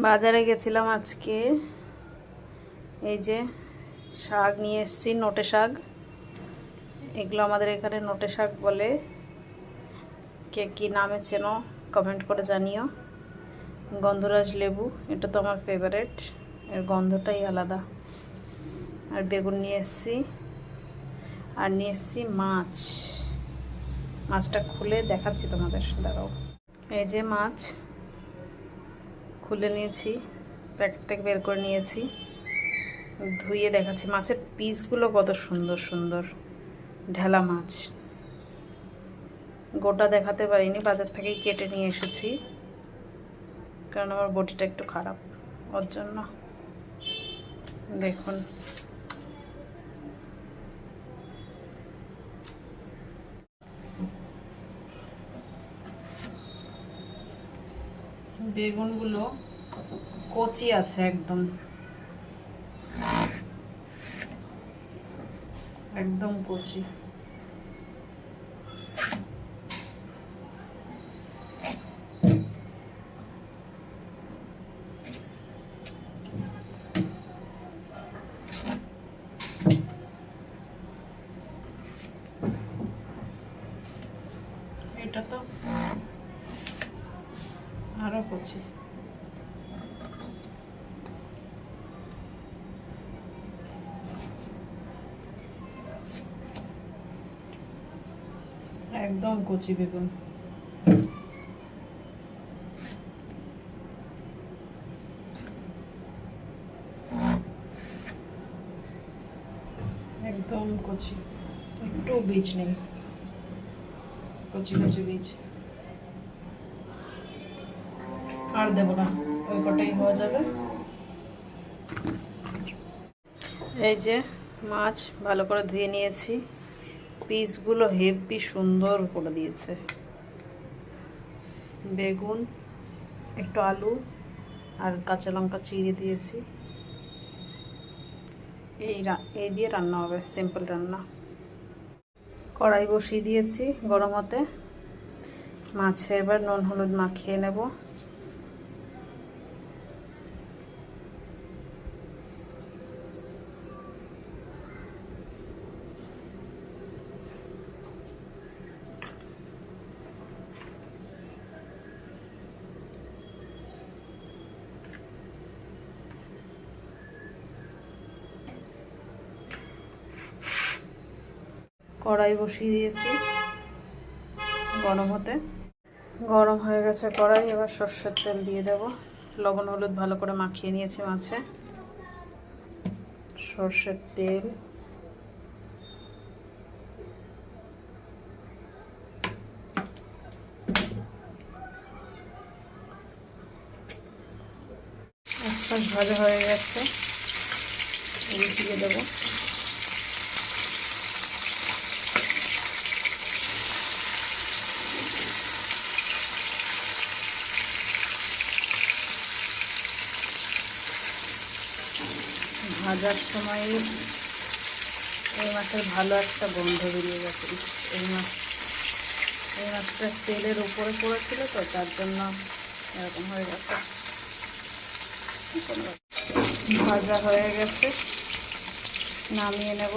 বাজারে গেছিলাম আজকে। এই যে শাক নিয়ে এসেছি, নোটে শাক। এগুলো আমাদের এখানে নোটে শাক বলে। কে কী নামে চেনো কমেন্ট করে জানিও। গন্ধরাজ লেবু, এটা তো আমার ফেভারিট, এর গন্ধটাই আলাদা। আর বেগুন নিয়ে এসেছি, আর নিয়ে এসেছি মাছ। মাছটা খুলে দেখাচ্ছি তোমাদের, দাঁড়াও। এই যে মাছ খুলে নিয়েছি, প্যাকেট থেকে বের করে নিয়েছি, ধুয়ে দেখাচ্ছি। মাছের পিসগুলো কত সুন্দর সুন্দর, ঢেলা মাছ। গোটা দেখাতে পারিনি, বাজার থেকেই কেটে নিয়ে এসেছি, কারণ আমার বডিটা একটু খারাপ, ওর জন্য। দেখুন, বেগুনগুলো কচি আছে, একদম একদম কচি। এটা তো আরো কচি। একদম কচি বেগুন। একদম কচি, একটু বীজ নেই, কচি কচি বীজ। আর দেবো না, ওই কটাই হয়ে যাবে। এই যে মাছ ভালো করে ধুয়ে নিয়েছি, পিসগুলো হেভি সুন্দর করে দিয়েছে। বেগুন, একটু আলু আর কাঁচা লঙ্কা চিড়ে দিয়েছি। এই দিয়ে রান্না হবে, সিম্পল রান্না। কড়াই বসিয়ে দিয়েছি গরম হতে। মাছে এবার নুন হলুদ মাখিয়ে নেব। কড়াই বসিয়ে দিয়েছি গরম হতে। গরম হয়ে গেছে কড়াই, এবার সর্ষের তেল দিয়ে দেব। লবণ হলুদ ভালো করে মাখিয়ে নিয়েছি মাছে। সর্ষের তেল, এক পাশ ভাজা হয়ে গেছে, দিয়ে দেবো। ভাজার সময় এই মাছের ভালো একটা গন্ধ বেরিয়ে গেছে। এই মাছটা তেলের উপরে পড়েছিল তো, তার জন্য এরকম হয়ে গেছে। ভাজা হয়ে গেছে, নামিয়ে নেব।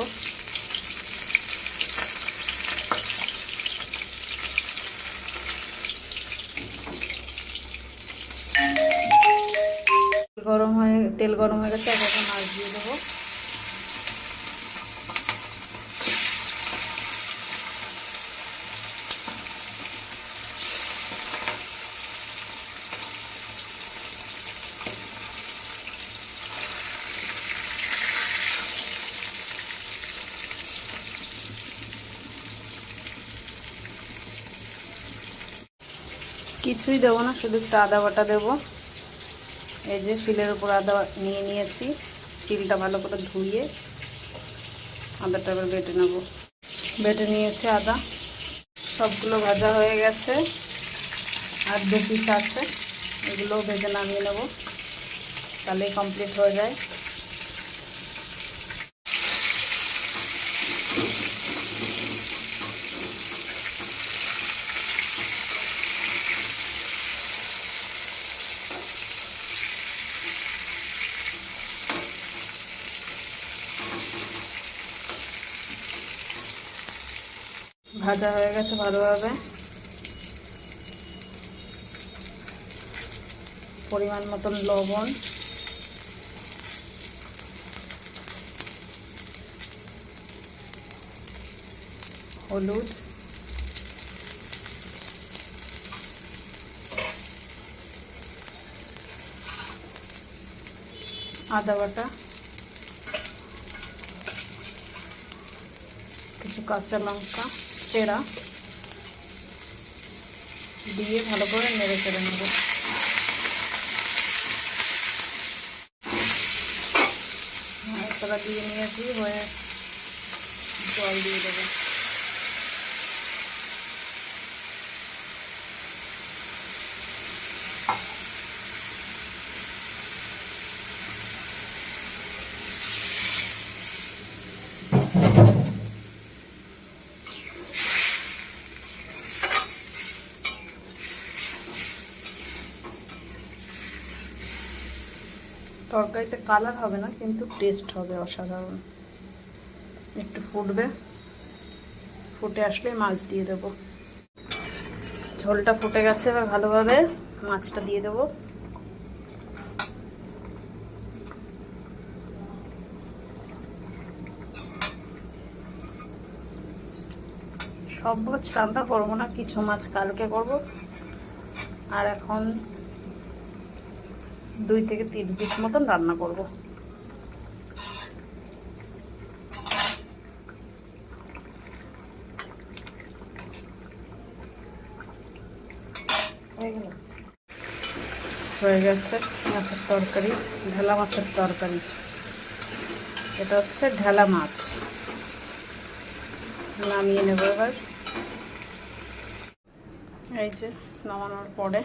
তেল গরম হয়ে গেছে, এক একটা মাছ দিয়ে দেবো। কিছুই দেবো না, শুধু একটু আদা বাটা দেবো। এই যে শিলের উপর আদা নিয়ে নিয়েছি, শিলটা ভালো করে ধুয়ে আদাটা এবার বেটে নেব। বেটে নিয়েছি আদা। সবগুলো ভাজা হয়ে গেছে, আর 2 পিস আছে, এগুলোও ভেজে নামিয়ে নেব, তাহলেই কমপ্লিট হয়ে যায়। ভাজা হয়ে গেছে ভালোভাবে। পরিমাণ মতন লবণ, হলুদ, আদা বাটা, কিছু কাঁচা লঙ্কা চেরা দিয়ে ভালো করে নেড়ে চেড়ে নেব। মশলা দিয়ে নিয়েছি, হয়ে জল দিয়ে দেবো। তরকারিতে কালার হবে না, কিন্তু টেস্ট হবে অসাধারণ। একটু ফুটবে, ফুটে আসলে মাছ দিয়ে দেবো। ঝোলটা ফুটে গেছে, এবার ভালোভাবে মাছটা দিয়ে দেবো। সব মাছ রান্না করবো না, কিছু মাছ কালকে করব। আর এখন 2 থেকে 3 পিস মতন রান্না করব। হয়ে গেছে মাছের তরকারি, ঢেলা মাছের তরকারি। এটা হচ্ছে ঢেলা মাছ। নামিয়ে নেব এবার। এই যে নামানোর পরে